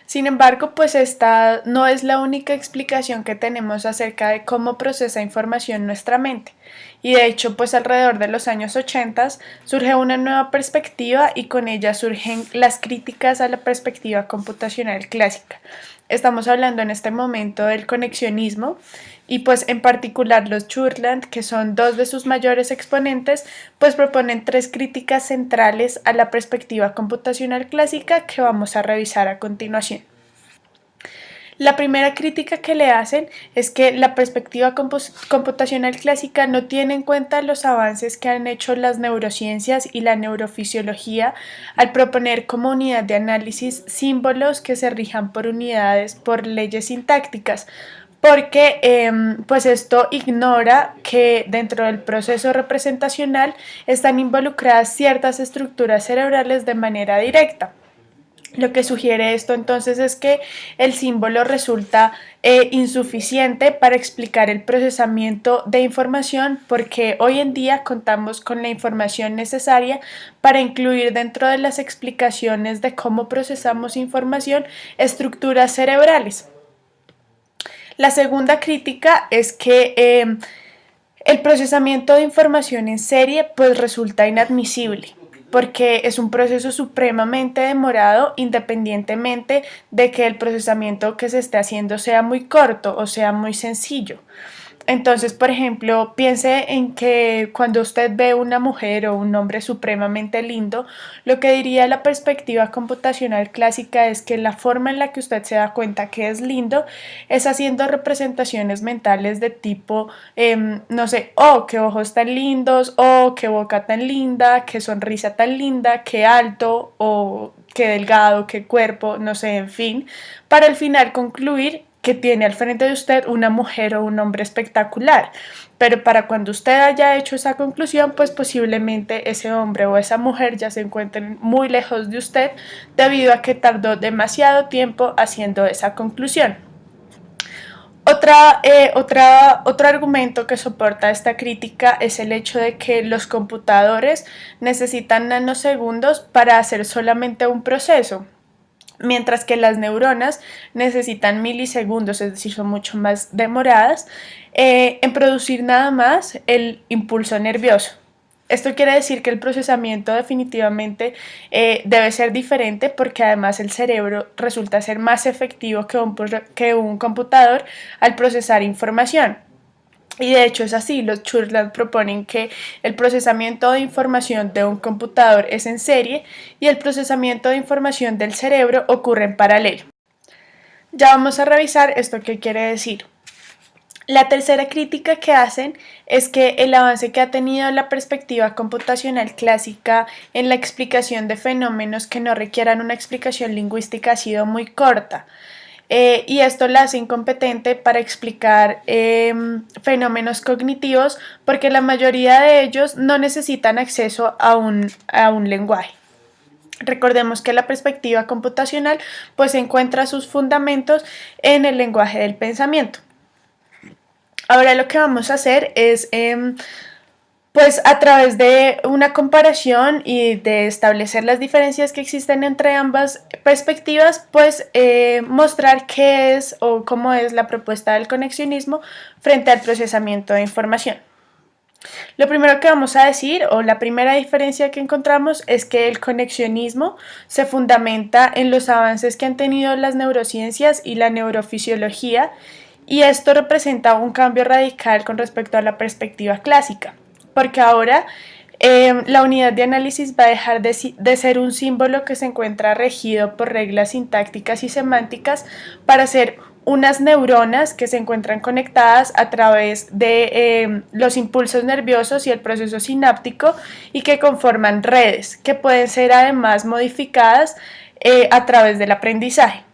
Sin embargo, pues esta no es la única explicación que tenemos acerca de cómo procesa información nuestra mente. Y de hecho, pues alrededor de los años 80 surge una nueva perspectiva y con ella surgen las críticas a la perspectiva computacional clásica. Estamos hablando en este momento del conexionismo y pues en particular los Churland, que son dos de sus mayores exponentes, pues proponen tres críticas centrales a la perspectiva computacional clásica que vamos a revisar a continuación. La primera crítica que le hacen es que la perspectiva computacional clásica no tiene en cuenta los avances que han hecho las neurociencias y la neurofisiología al proponer como unidad de análisis símbolos que se rijan por unidades por leyes sintácticas, porque pues esto ignora que dentro del proceso representacional están involucradas ciertas estructuras cerebrales de manera directa. Lo que sugiere esto entonces es que el símbolo resulta insuficiente para explicar el procesamiento de información porque hoy en día contamos con la información necesaria para incluir dentro de las explicaciones de cómo procesamos información estructuras cerebrales. La segunda crítica es que el procesamiento de información en serie pues resulta inadmisible porque es un proceso supremamente demorado independientemente de que el procesamiento que se esté haciendo sea muy corto o sea muy sencillo. Entonces, por ejemplo, piense en que cuando usted ve una mujer o un hombre supremamente lindo, lo que diría la perspectiva computacional clásica es que la forma en la que usted se da cuenta que es lindo es haciendo representaciones mentales de tipo, no sé, oh, qué ojos tan lindos, oh, qué boca tan linda, qué sonrisa tan linda, qué alto o qué delgado, qué cuerpo, no sé, en fin, para al final concluir que tiene al frente de usted una mujer o un hombre espectacular. Pero para cuando usted haya hecho esa conclusión, pues posiblemente ese hombre o esa mujer ya se encuentren muy lejos de usted debido a que tardó demasiado tiempo haciendo esa conclusión. Otro argumento que soporta esta crítica es el hecho de que los computadores necesitan nanosegundos para hacer solamente un proceso, mientras que las neuronas necesitan milisegundos, es decir, son mucho más demoradas en producir nada más el impulso nervioso. Esto quiere decir que el procesamiento definitivamente debe ser diferente porque además el cerebro resulta ser más efectivo que un computador al procesar información. Y de hecho es así, los Churland proponen que el procesamiento de información de un computador es en serie y el procesamiento de información del cerebro ocurre en paralelo. Ya vamos a revisar esto qué quiere decir. La tercera crítica que hacen es que el avance que ha tenido la perspectiva computacional clásica en la explicación de fenómenos que no requieran una explicación lingüística ha sido muy corta. Y esto la hace incompetente para explicar fenómenos cognitivos porque la mayoría de ellos no necesitan acceso a un lenguaje. Recordemos que la perspectiva computacional pues encuentra sus fundamentos en el lenguaje del pensamiento. Ahora lo que vamos a hacer es pues a través de una comparación y de establecer las diferencias que existen entre ambas perspectivas, pues mostrar qué es o cómo es la propuesta del conexionismo frente al procesamiento de información. Lo primero que vamos a decir, o la primera diferencia que encontramos, es que el conexionismo se fundamenta en los avances que han tenido las neurociencias y la neurofisiología, y esto representa un cambio radical con respecto a la perspectiva clásica, porque ahora la unidad de análisis va a dejar de ser un símbolo que se encuentra regido por reglas sintácticas y semánticas para ser unas neuronas que se encuentran conectadas a través de los impulsos nerviosos y el proceso sináptico y que conforman redes que pueden ser además modificadas a través del aprendizaje.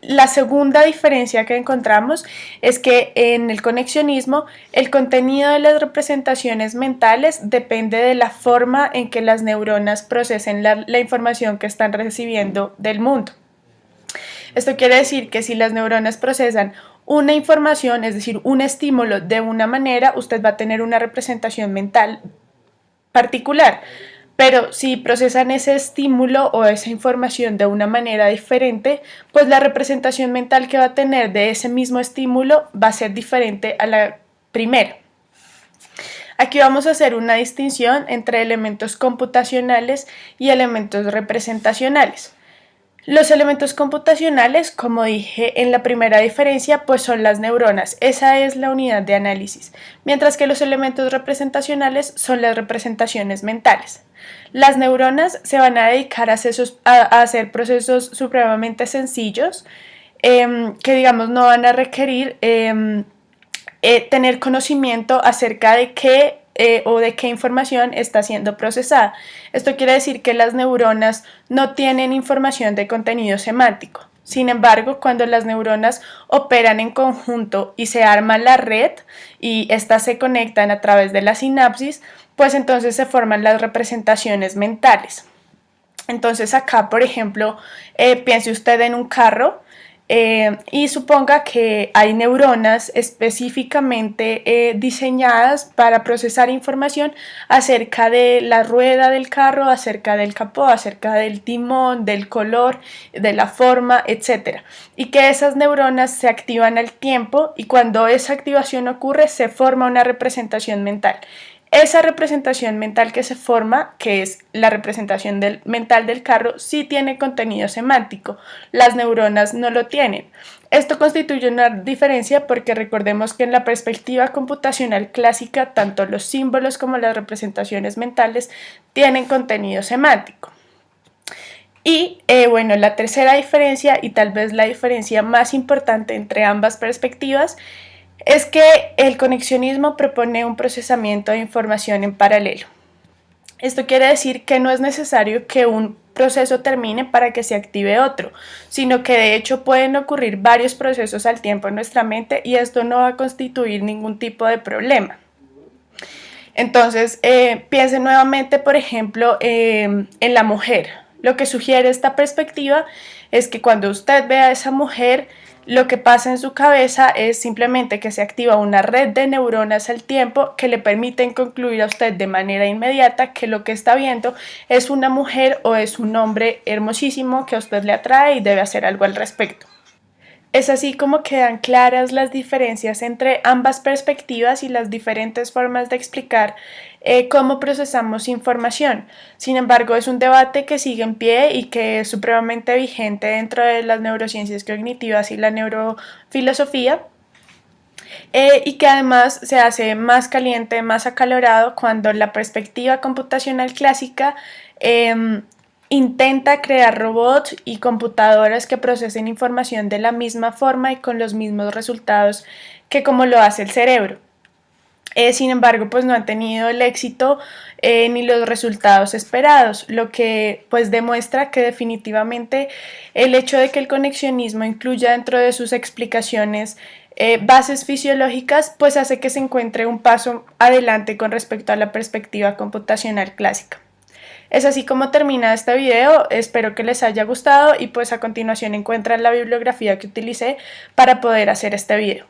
La segunda diferencia que encontramos es que en el conexionismo el contenido de las representaciones mentales depende de la forma en que las neuronas procesen la información que están recibiendo del mundo. Esto quiere decir que si las neuronas procesan una información, es decir, un estímulo de una manera, usted va a tener una representación mental particular. Pero si procesan ese estímulo o esa información de una manera diferente, pues la representación mental que va a tener de ese mismo estímulo va a ser diferente a la primera. Aquí vamos a hacer una distinción entre elementos computacionales y elementos representacionales. Los elementos computacionales, como dije en la primera diferencia, pues son las neuronas. Esa es la unidad de análisis. Mientras que los elementos representacionales son las representaciones mentales. Las neuronas se van a dedicar a hacer procesos supremamente sencillos que, digamos, no van a requerir tener conocimiento acerca de qué o de qué información está siendo procesada. Esto quiere decir que las neuronas no tienen información de contenido semántico. Sin embargo, cuando las neuronas operan en conjunto y se arma la red y éstas se conectan a través de la sinapsis, pues entonces se forman las representaciones mentales. Entonces acá, por ejemplo, piense usted en un carro y suponga que hay neuronas específicamente diseñadas para procesar información acerca de la rueda del carro, acerca del capó, acerca del timón, del color, de la forma, etc. Y que esas neuronas se activan al tiempo y cuando esa activación ocurre se forma una representación mental. Esa representación mental que se forma, que es la representación mental del carro, sí tiene contenido semántico. Las neuronas no lo tienen. Esto constituye una diferencia porque recordemos que en la perspectiva computacional clásica, tanto los símbolos como las representaciones mentales tienen contenido semántico. Y bueno, la tercera diferencia, y tal vez la diferencia más importante entre ambas perspectivas, es que el conexionismo propone un procesamiento de información en paralelo. Esto quiere decir que no es necesario que un proceso termine para que se active otro, sino que de hecho pueden ocurrir varios procesos al tiempo en nuestra mente y esto no va a constituir ningún tipo de problema. Entonces, piense nuevamente, por ejemplo, en la mujer. Lo que sugiere esta perspectiva es que cuando usted ve a esa mujer, lo que pasa en su cabeza es simplemente que se activa una red de neuronas al tiempo que le permiten concluir a usted de manera inmediata que lo que está viendo es una mujer o es un hombre hermosísimo que a usted le atrae y debe hacer algo al respecto. Es así como quedan claras las diferencias entre ambas perspectivas y las diferentes formas de explicar cómo procesamos información. Sin embargo, es un debate que sigue en pie y que es supremamente vigente dentro de las neurociencias cognitivas y la neurofilosofía. Y que además se hace más caliente, más acalorado cuando la perspectiva computacional clásica intenta crear robots y computadoras que procesen información de la misma forma y con los mismos resultados que como lo hace el cerebro. Sin embargo, pues no han tenido el éxito ni los resultados esperados, lo que pues demuestra que definitivamente el hecho de que el conexionismo incluya dentro de sus explicaciones bases fisiológicas, pues hace que se encuentre un paso adelante con respecto a la perspectiva computacional clásica. Es así como termina este video, espero que les haya gustado y pues a continuación encuentran la bibliografía que utilicé para poder hacer este video.